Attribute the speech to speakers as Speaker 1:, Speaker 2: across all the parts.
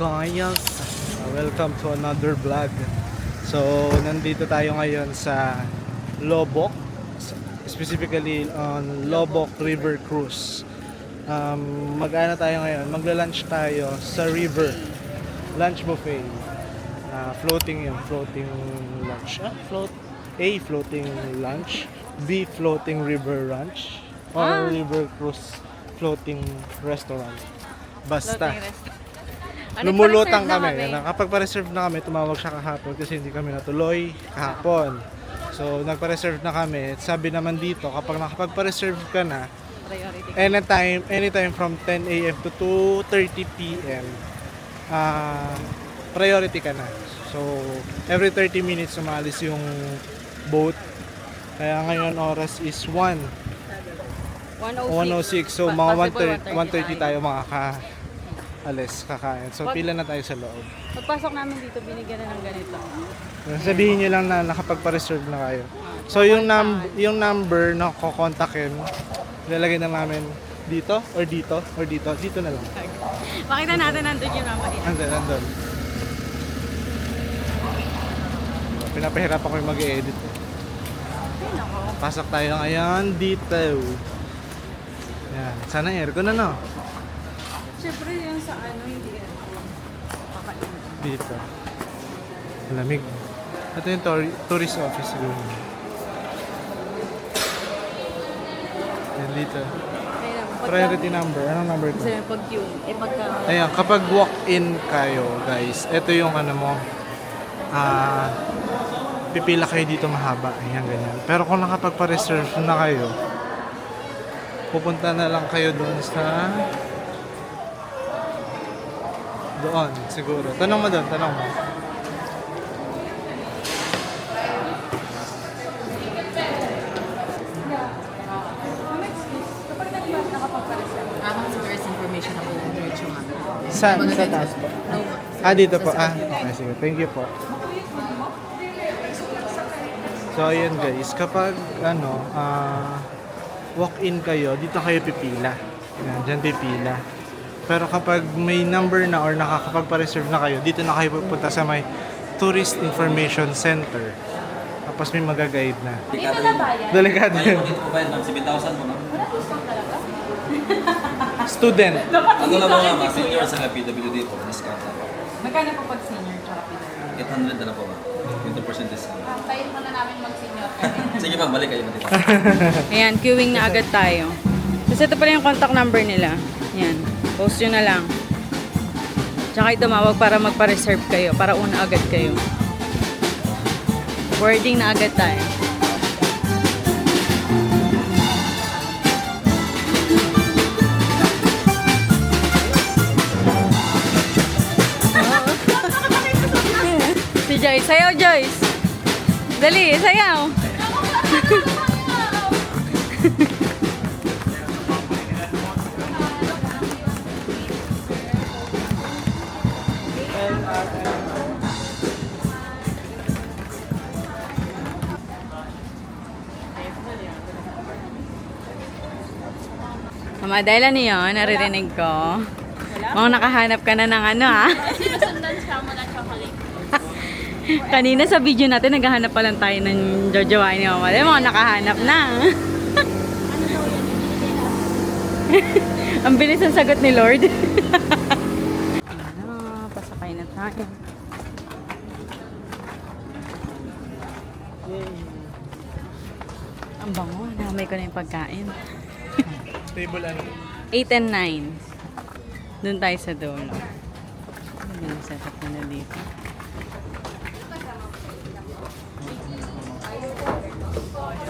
Speaker 1: guys! Welcome to another vlog. So, nandito tayo ngayon sa Lobok, specifically on Lobok River Cruise. Mag-ano tayo ngayon? Magla-lunch tayo sa river. Lunch buffet. Floating yun, floating lunch. Floating lunch. B, floating river lunch. Or river cruise floating restaurant. Basta. Lumulutang kami. Nakapagpa-reserve na kami, tumawag siya kahapon kasi hindi kami natuloy kahapon. So, nagpa-reserve na kami. Sabi naman dito, kapag nakapagpa-reserve ka na, anytime from 10 a.m. to 2:30 p.m., priority ka na. So, every 30 minutes umalis yung boat. Kaya ngayon oras is 1:06. So, mga 1:30 tayo kakain. So, pila na tayo sa loob.
Speaker 2: Pagpasok namin dito, binigyan na ng ganito.
Speaker 1: Sabihin nyo lang na nakapagpa-reserve na kayo. So, yung number na kukontakin, ilalagay na namin dito or dito or dito. Dito na lang.
Speaker 2: Makita natin nandun yung number.
Speaker 1: Andun. Pinapahirapan ko yung mag-i-edit. Pasok tayo ngayon dito. Yan. Sana aircon na, no?
Speaker 2: Siyempre yung sa hindi aircon.
Speaker 1: Dito. Malamig. Ito yung tourist office room. Yan dito. Priority number. Anong number ko?
Speaker 2: Kasi pag-queue.
Speaker 1: Ayan, kapag walk-in kayo, guys, ito yung pipila kayo dito mahaba. Ayan, ganyan. Pero kung nakapagpa-reserve na kayo, pupunta na lang kayo doon sa doon, siguro. Tanong mo doon.
Speaker 2: First information ako diretso nga.
Speaker 1: sa taas po. Dito po. Okay, sige. Thank you po. So, ayun guys. Kapag, walk-in kayo, dito kayo pipila. Yan, dyan pipila. Pero kapag may number na or nakakapagpa-reserve na kayo, dito na kayo pupunta sa may Tourist Information Center. Tapos may mag-guide na.
Speaker 2: Dito na bayan?
Speaker 1: Delikado yun.
Speaker 3: Dito po ba yun? 7,000 po, no?
Speaker 2: Wala discount talaga?
Speaker 1: Student.
Speaker 3: Ano na mga senior sa PWD po, discount na po.
Speaker 2: Magkano po pag senior tsaka pinag?
Speaker 3: 800 na po ba? 20% discount.
Speaker 2: Tayo muna namin mag-senior.
Speaker 3: Sige ma'am, balik kayo matita.
Speaker 2: Ayan, queuing na agad tayo. Kasi ito pala yung contact number nila. Ayan, post yun na lang. Tsaka tumawag para magpa-reserve kayo, para una agad kayo. Boarding na agad tayo. Si Joyce, sayaw Joyce! Dali, sayaw! Madala niyo, naririnig ko. Mga nakahanap ka na ng
Speaker 4: Sinusundan siya mula chocolate.
Speaker 2: Kanina sa video natin, naghahanap pa lang tayo ng jojowain ni Mama. Mga nakahanap na. Ang bilis ang sagot ni Lord. Pasakay na tayo. Ang bango. Namay ko na yung pagkain.
Speaker 1: Table
Speaker 2: 8 and 9. Doon tayo sa dulo. Ano yung setup nila dito?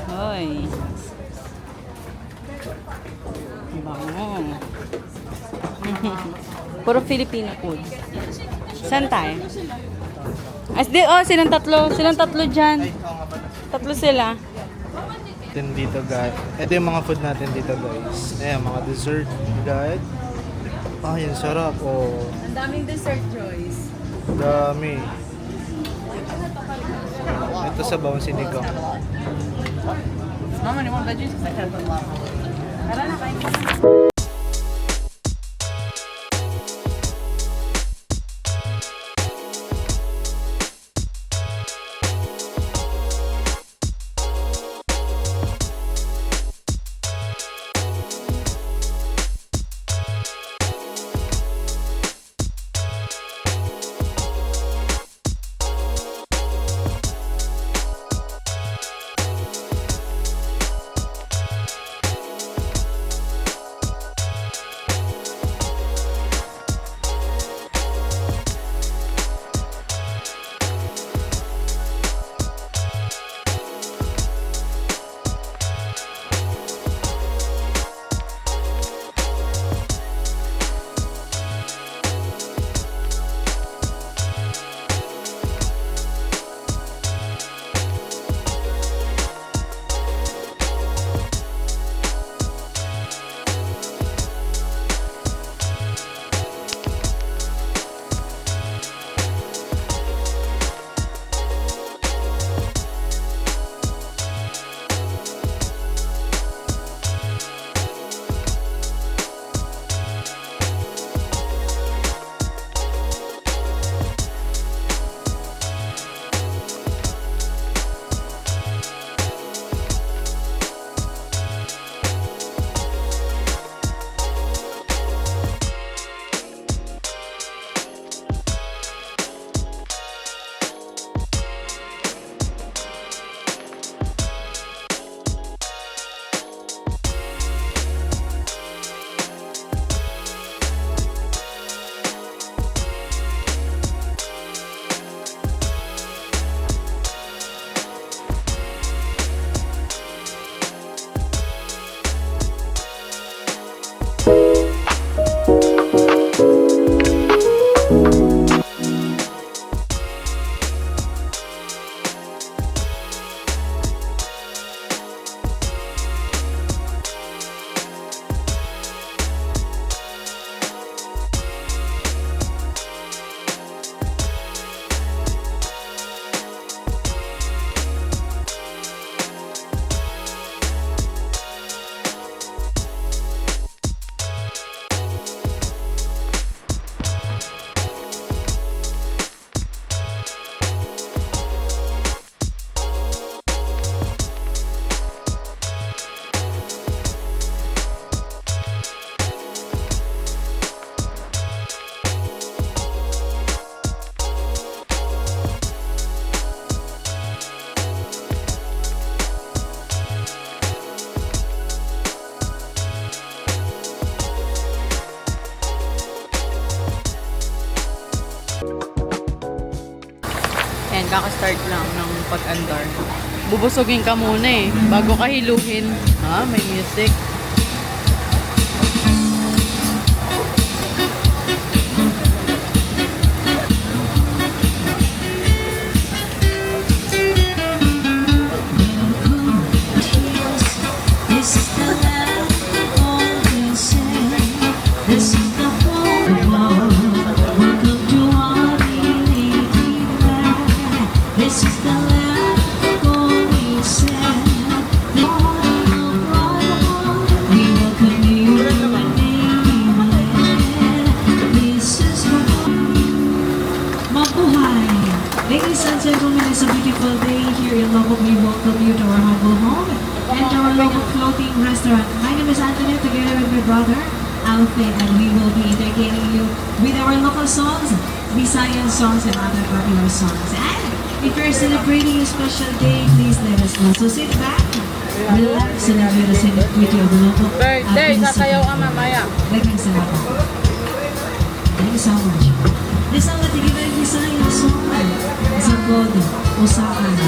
Speaker 2: Hoy. Bango. Puro Filipino food. Saan tayo? Silang tatlo dyan. Tatlo sila.
Speaker 1: Dito guys. Ito yung mga food natin dito guys. Ayan, mga dessert guys. Yan sarap.
Speaker 2: Ang daming dessert, Joyce.
Speaker 1: Dami. Ito sa bawang sinigang.
Speaker 2: Mama, you want veggies? Tara na, kain ka na. Kaka-start lang ng pag-andar. Bubusugin ka muna eh. Bago ka hiluhin. May music.
Speaker 5: This is the land always said. This is the home of welcome to our native land. This is the land always said. The home of brotherhood. We welcome you to our native land. This is the home. Mabuhay! Ladies and gentlemen, it's a beautiful day here in Lubbock. We welcome you to our humble home and our local floating restaurant. My name is Anthony, together with my brother, Alfie, and we will be entertaining you with our local songs, Visayan songs, and other popular songs. And if you're celebrating a special day, please let us know. So sit back, relax, and enjoy the scenic beauty of the local.
Speaker 2: Birthday! Sasayaw ka mamaya.
Speaker 5: Daghang salamat. Thank you so much. This song na tigil ay Visayan song. Sa God, usapan.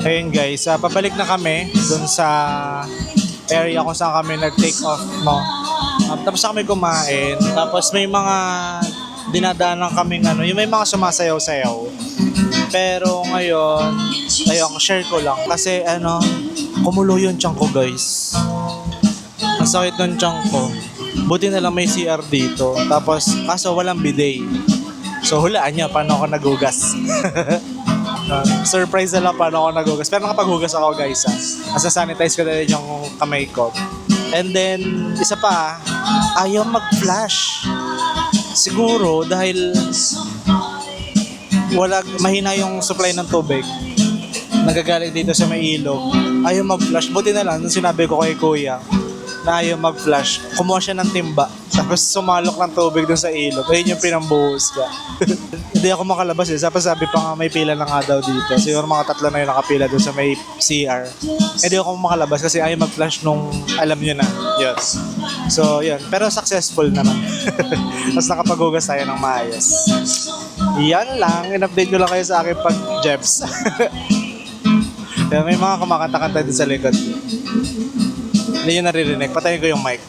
Speaker 1: Ayun guys, pabalik na kami dun sa area kung saan kami nag-take off, no? Tapos na kami kumain, tapos may mga dinadaanan kaming yung may mga sumasayaw-sayaw. Pero ngayon, ayun, share ko lang. Kasi kumulo yung tiyan ko guys. Ang sakit ng tiyan ko. Buti na lang may CR dito. Tapos, kaso walang bidet. So hulaan niya paano ako nagugas. Surprise na lang paano ako nagugas. Pero nakapaghugas ako guys. Nasa-sanitize ko na rin yung kamay ko. And then, isa pa, ayaw mag-flash. Siguro dahil mahina yung supply ng tubig. Nagagaling dito sa may ilog. Ayaw mag-flash. Buti na lang, nung sinabi ko kay kuya na ayaw mag-flash, kumuha siya ng timba. Tapos sumalok ng tubig dun sa ilog. Ayun yung pinambuhos ka. Hindi ako makalabas eh. Sabi pa nga may pila na nga daw dito. Siguro mga 3 na yung nakapila dun sa may CR. Hindi ako makalabas kasi ayaw mag-flash nung alam nyo na. Yun. So, yun. Pero successful naman. Tapos nakapaghugas tayo ng maayos. Yan lang. In-update ko lang kayo sa akin pag-jeps. May mga kumakanta-kanta dito sa likod. Hindi nyo naririnig. Patayin ko yung mic.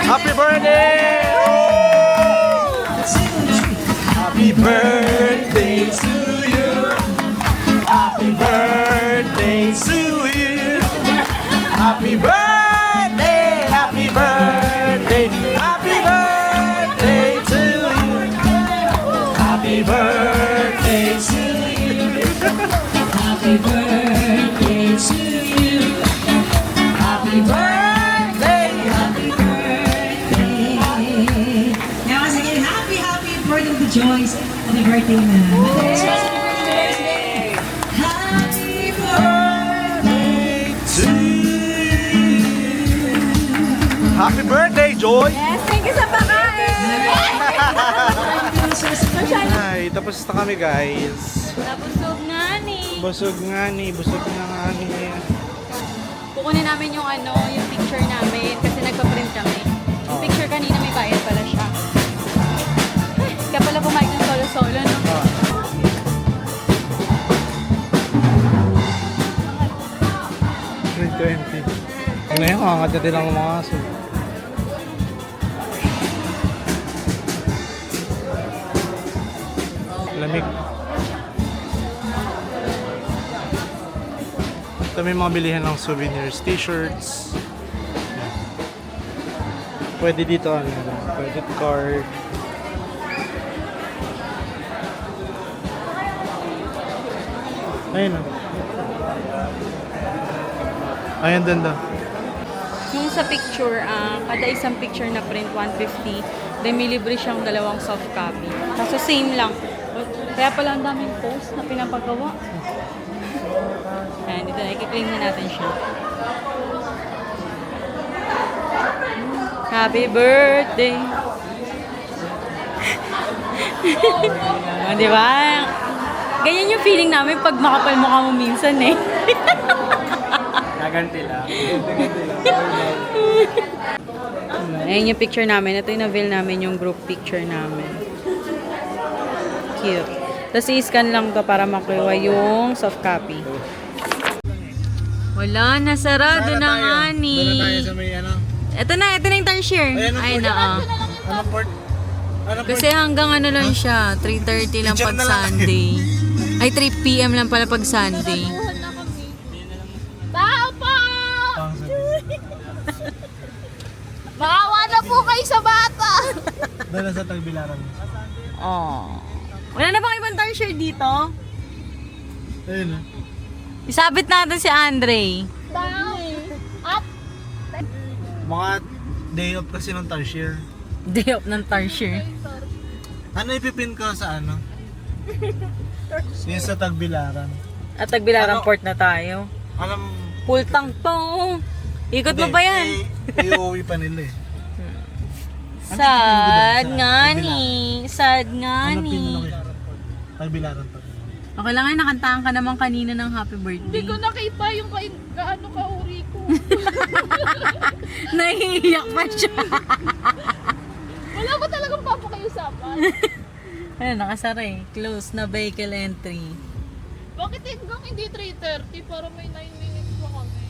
Speaker 1: Happy birthday! Happy birthday to you. Happy birthday to you. Happy birthday, happy birthday, happy birthday to you. Happy birthday to you.
Speaker 5: Happy birthday to you. Happy birthday, happy birthday. Now, once again, happy birthday to Joyce. Happy birthday na. Happy birthday
Speaker 1: To you. Happy birthday, Joy!
Speaker 2: Yes, thank you sa pakain!
Speaker 1: Ay, tapos na kami guys.
Speaker 2: Nabusog nga ni.
Speaker 1: Busog na nga ni.
Speaker 2: Kukunin namin yung yung picture namin kasi nagpa-print kami. Yung
Speaker 1: Oh.
Speaker 2: picture kanina may bayad pala siya. Ay, kaya pala pumayag ng solo-solo, no?
Speaker 1: Ah. $20. Ngayon, kakangat natin lang ang mga aso. Lamig. Ito may mga bilihan ng souvenirs, t-shirts. Pwede dito credit card. Ayun o. Ayun din daw.
Speaker 2: Yung sa picture, kada isang picture na print 150, then may libre siyang dalawang soft copy. Kaso same lang. Kaya pala ang daming post na pinapagawa. Ayan, dito na, i-claim na natin siya. Happy birthday! Di ba? Ganyan yung feeling namin pag makapal mukha mo minsan eh.
Speaker 1: Gaganti lang.
Speaker 2: Ayan yung picture namin. Ito yung na-veil namin yung group picture namin. Cute. Tapos i-scan lang to para makuha yung soft copy. Wala, nasarado na nga ni.
Speaker 1: Doon na tayo sa may ano.
Speaker 2: Ito na yung timeshare. Ay na
Speaker 1: Anong port? Anong
Speaker 2: Kasi hanggang ano lang siya, 3:30 lang
Speaker 1: Teacher
Speaker 2: pag
Speaker 1: na lang.
Speaker 2: Sunday. Ay, 3 p.m. lang pala pag Sunday.
Speaker 4: Buhan na kami. Tao po! Maawa na po kayo sa bata!
Speaker 1: Doon na sa Tagbilaran.
Speaker 2: Oh. Wala na bang ibang timeshare dito?
Speaker 1: Ayun o.
Speaker 2: Isabit natin si Andre.
Speaker 4: Tao! At
Speaker 1: Mga day off kasi ng tarsier.
Speaker 2: Day off ng timeshare.
Speaker 1: Ano ipipin ko sa ano? Yung sa Tagbilaran.
Speaker 2: At Tagbilaran
Speaker 1: Ano?
Speaker 2: Port na tayo.
Speaker 1: Alam,
Speaker 2: Full tank to. Ikot mo ba yan?
Speaker 1: Iuwi pa nila eh.
Speaker 2: Sad
Speaker 1: Ano
Speaker 2: nga
Speaker 1: pipin mo
Speaker 2: ni. Sad nga
Speaker 1: Ano
Speaker 2: ni.
Speaker 1: pin mo kayo? Tagbilaran pa.
Speaker 2: Okay lang ay nakantaan ka naman kanina ng happy
Speaker 4: hindi
Speaker 2: birthday.
Speaker 4: ko nakita yung gaano kauri ko.
Speaker 2: Nahihiyak pa siya.
Speaker 4: Wala ko talagang papakiusapan.
Speaker 2: Ano, nakasara eh. Close na vehicle entry.
Speaker 4: Bakit hanggang hindi 3:30 para may 9 minutes pa kami?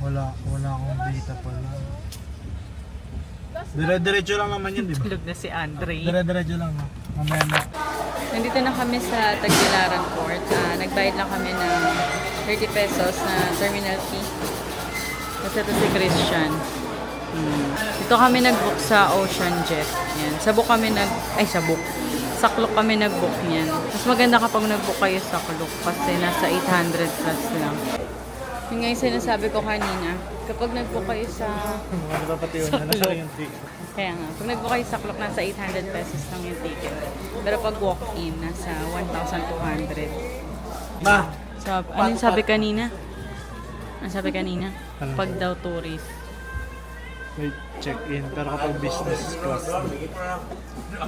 Speaker 1: Wala akong data pala. Dire-diretso lang naman yun, di ba?
Speaker 2: Tulog na si Andre.
Speaker 1: Dire-diretso lang, no? Mamaya na.
Speaker 2: Nandito na kami sa Tagbilaran Port. Nagbayad lang kami ng 30 pesos na terminal fee. Kasi ito si Christian. Dito kami nag-book sa Ocean Jet. Yan. Sabok kami sa Klook kami nag-book niyan. Mas maganda kapag nag-book kayo sa Klook kasi nasa 800 plus lang. Yung nga yung sinasabi ko kanina, kapag nag-book kayo sa
Speaker 1: Ano ba pati yun? Ano siya yung ticket?
Speaker 2: Kaya nga, pag nag-book kayo sa Klook, nasa 800 pesos lang yung ticket. Pero pag walk-in, nasa 1,200.
Speaker 1: Ma!
Speaker 2: Ano yung sabi kanina? Ano sabi kanina?
Speaker 1: Ano?
Speaker 2: Pag daw tourist.
Speaker 1: May check-in. Pero kapag business class,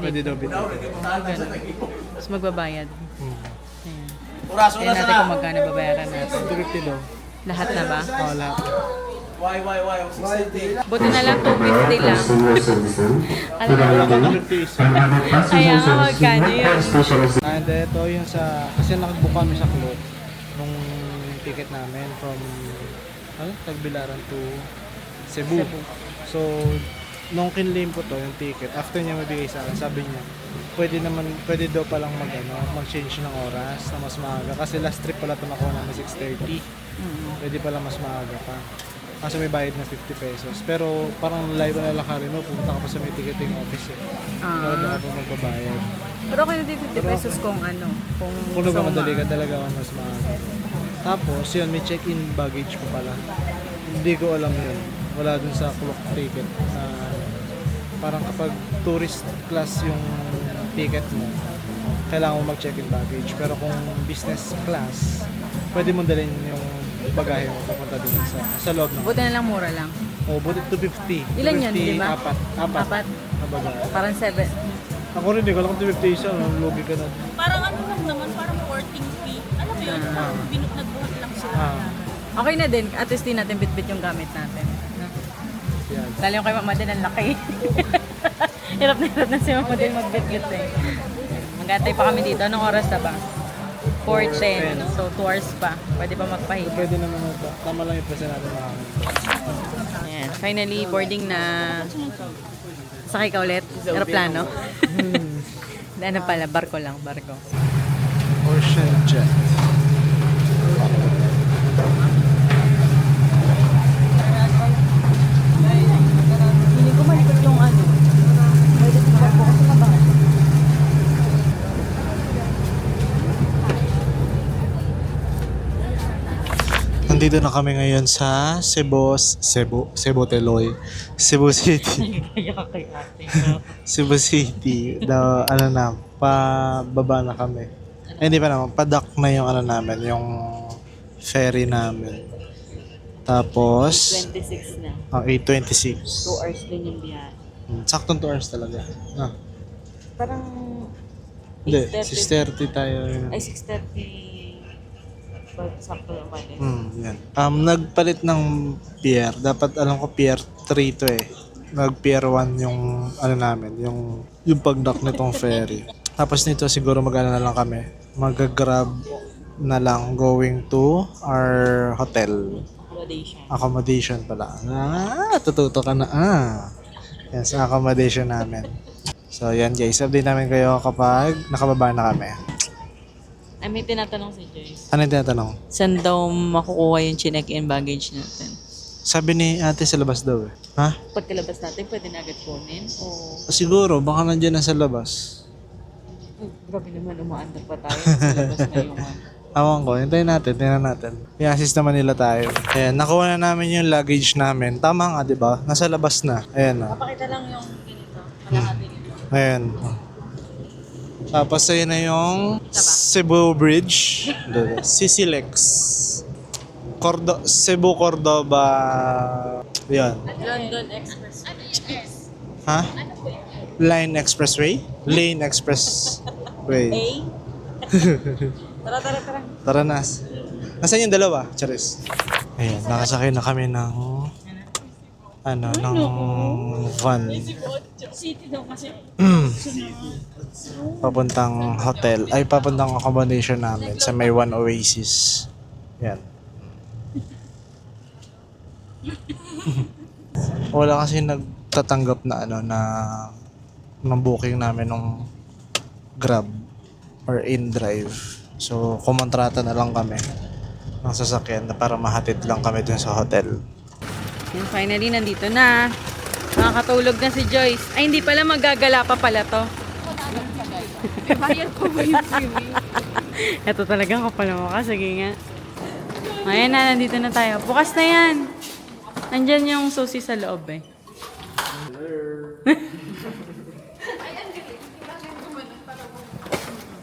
Speaker 1: pwede daw bitaw.
Speaker 2: Ganun. Tapos magbabayad. Ayan.
Speaker 3: Oras,
Speaker 2: Kaya natin kung magkano babayaran natin.
Speaker 1: 250 daw.
Speaker 2: Lahat na ba?
Speaker 1: Oo, lahat.
Speaker 3: Why?
Speaker 2: Buti na lang 250 lang. Alam mo,
Speaker 1: Wala ka 250 isa.
Speaker 2: kaya nga magkano yun.
Speaker 1: And ito yung sa, kasi nakag-book kami sa Klook nung ticket namin from Tagbilaran to Cebu. So, nung kinlaim ko to, yung ticket, after niya mabigay sa akin, sabi niya, pwede daw palang mag-change ng oras na mas maaga. Kasi last trip pala ito nakuha namin 6:30. Pwede pala mas maaga pa. Kasi may bayad na 50 pesos. Pero parang live na lakarin mo, pumunta ka pa sa may ticketing office eh. Pero doon ako magbabayad.
Speaker 2: Pero okay na din 50 pesos kung ano. Kung
Speaker 1: Kung
Speaker 2: gusto mo
Speaker 1: nagmamadali ka talaga ako mas maaga. Tapos yun, may check-in baggage pa pala. Hindi ko alam yun. Wala dun sa clock ticket na parang kapag tourist class yung ticket mo, kailangan mo mag-check-in baggage. Pero kung business class, pwede mo dalhin yung bagahe mo papunta pupunta dun sa loob ng...
Speaker 2: Buti na lang mura lang.
Speaker 1: Oh, buti 250.
Speaker 2: Ilan yun,
Speaker 1: 250,
Speaker 2: di ba?
Speaker 1: Apat.
Speaker 2: Apat.
Speaker 1: Kabaga.
Speaker 2: Parang 7.
Speaker 1: Ako rin, di ko lang 250 isa. Lugi ka na.
Speaker 4: Parang ano lang naman, parang porting fee. Alam mo yun, parang nagbuhat lang sila.
Speaker 2: Okay na din. At least din natin bit-bit yung gamit natin. No?
Speaker 1: Yan.
Speaker 2: Lalo yung kay Mama din, ang laki. hirap na si Mama din magbit-bit eh. Magantay pa kami dito. Anong oras na ba? 4:10. So 2 hours pa. Pwede pa magpahinga.
Speaker 1: Pwede naman ito. Tama lang yung presyo natin mga kami.
Speaker 2: Ayan. Finally, boarding na. Sakay ka ulit? Aeroplano? Ano pala? Barko lang. Barko.
Speaker 1: Ocean Jet.
Speaker 2: Hindi ko malikot yung ano. Pwede sa barko kasi mabangan.
Speaker 1: Nandito na kami ngayon sa Cebu Teloy. Cebu City. Cebu City. Ano na, pababa na kami. Hindi pa naman, padak na yung ano namin, yung ferry namin. Tapos,
Speaker 2: 26 na.
Speaker 1: 8:26.
Speaker 2: 2 hours din yung biyahe.
Speaker 1: Saktong 2 hours talaga.
Speaker 2: Parang
Speaker 1: Hindi,
Speaker 2: 6:30.
Speaker 1: 6:30 tayo.
Speaker 2: Ay, 6:30. Sakto lang pala.
Speaker 1: Yan. Nagpalit ng pier. Dapat alam ko pier 3 to eh. Nag-pier 1 yung ano namin, yung pagdock nitong ferry. Tapos nito siguro mag-ano na lang kami. Mag-grab na lang going to our hotel. Accommodation pala. Tututo ka na. Yan sa accommodation namin. So yan guys, update namin kayo kapag nakababa na kami.
Speaker 2: Ay, may tinatanong si Joyce.
Speaker 1: Ano yung tinatanong?
Speaker 2: Saan daw makukuha yung check-in baggage natin?
Speaker 1: Sabi ni ate sa labas daw eh. Ha?
Speaker 2: Pagkalabas natin, pwede na agad kunin? O...
Speaker 1: Siguro, baka nandiyan na sa labas.
Speaker 2: Grabe naman, umaandar pa tayo. Sa labas na yung ano.
Speaker 1: Awan ko, hintayin natin, tingnan natin. I-assist naman nila tayo. Ayan, nakuha na namin yung luggage namin. Tama nga, di ba? Nasa labas na. Ayan na.
Speaker 2: Papakita lang yung ganito. Malahati nito.
Speaker 1: Ayan. Tapos ayun na yung Cebu Bridge. Sisilex. Cebu Cordoba. Yan.
Speaker 2: London Express.
Speaker 1: Ha? Line Expressway? Lane Expressway.
Speaker 2: Tara.
Speaker 1: Tara na. Nasaan yung dalawa? Charis. Ayan, nakasakay na kami ng ng van.
Speaker 4: City daw kasi.
Speaker 1: Papuntang hotel. Ay, papuntang accommodation namin sa may One Oasis. Yan. Wala kasi nagtatanggap na ng booking namin ng Grab or InDrive. So, kumontrata na lang kami ng sasakyan na para mahatid lang kami dun sa hotel.
Speaker 2: And finally, nandito na. Nakakatulog na si Joyce. Ay, hindi pala, magagala pa pala to.
Speaker 4: Bayad ko ba yung swimming?
Speaker 2: Ito talagang kapal mo ka. Sige nga. Ayan na, nandito na tayo. Bukas na yan. Nandyan yung susi sa loob eh.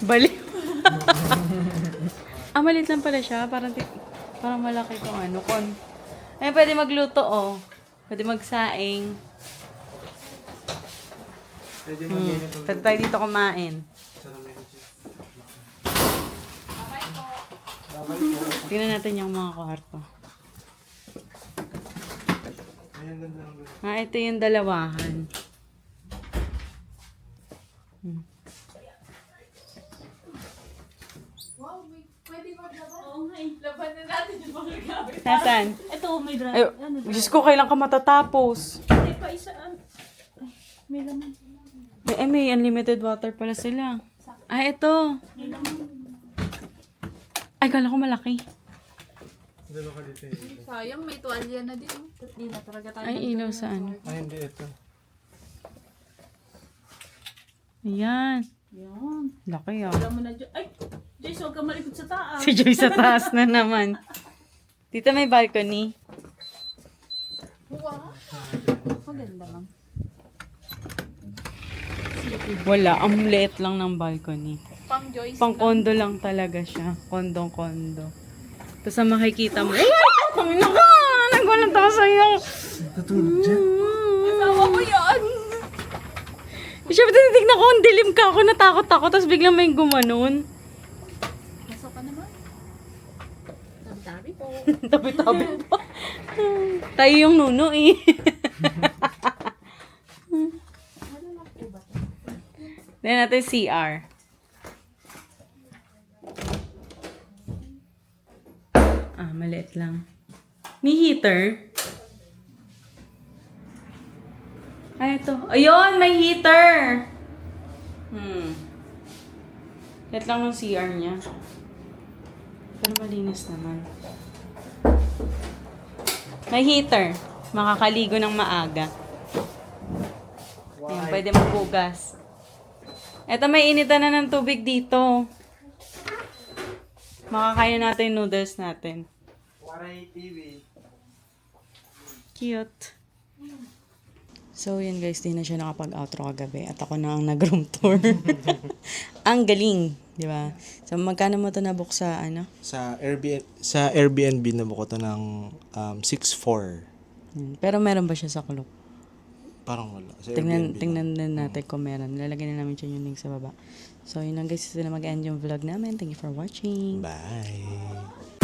Speaker 2: Balik. Malit lang pala siya. Parang malaki itong ano. Ay, pwede magluto oh. Pwede magsaing. Pwede tayo dito kumain. Tingnan natin yung mga kwarto. Ito yung dalawahan.
Speaker 4: Oo nga eh. Laban na natin yung mga gamit.
Speaker 2: Nasaan?
Speaker 4: Ito, may drive.
Speaker 2: Ay, Diyos ko, kailan ka matatapos?
Speaker 4: Ay, pa isa. May laman.
Speaker 2: May unlimited water pala sila. Ay, ito. Ay, kala ko malaki.
Speaker 4: Sayang, may tuwalya na din. Hindi na talaga tayo.
Speaker 2: Ay, ilaw sa ano.
Speaker 1: Ay, hindi ito.
Speaker 2: Ayan.
Speaker 4: Yan.
Speaker 2: Laki ah.
Speaker 4: Alam mo na, ay, Joyce, huwag ka malikot sa taas.
Speaker 2: Si Joy sa taas na naman. Dito may balcony.
Speaker 4: Wow. Maganda lang.
Speaker 2: Wala, ang liit lang ng balcony.
Speaker 4: Pang Joyce.
Speaker 2: Pang kondo lang talaga siya. Kondong-kondo. Tapos ang makikita mo, ay! Kamina ka! Nagulat ako sa'yo.
Speaker 1: Natulog dyan.
Speaker 4: Asawa ko yan!
Speaker 2: Siyempre, tinitignan ko, ang dilim ka ako, natakot ako, tapos biglang may gumanon.
Speaker 4: Pasok ka naman. Tabi-tabi po.
Speaker 2: Tabi-tabi pa. Tayo yung nuno eh. Tignan natin CR. Maliit lang. May heater. Ay, ito. Ayun, may heater! Liit lang ng CR niya. Pero malinis naman. May heater. Makakaligo ng maaga. Ayan, pwede magbugas. Eto, may initan na ng tubig dito. Makakain natin yung noodles natin. Cute. So, yun guys, di na siya nakapag-outro kagabi. At ako na ang nag-room tour. Ang galing, di ba? So, magkano mo ito nabook sa, ano?
Speaker 1: Sa Airbnb na ko to ng 6,400.
Speaker 2: Pero meron ba siya sa Klook?
Speaker 1: Parang wala. Sa
Speaker 2: Tingnan
Speaker 1: Airbnb
Speaker 2: din natin kung meron. Lalagyan na namin siya yung link sa baba. So, yun lang guys. Ito na mag-end yung vlog namin. Thank you for watching.
Speaker 1: Bye.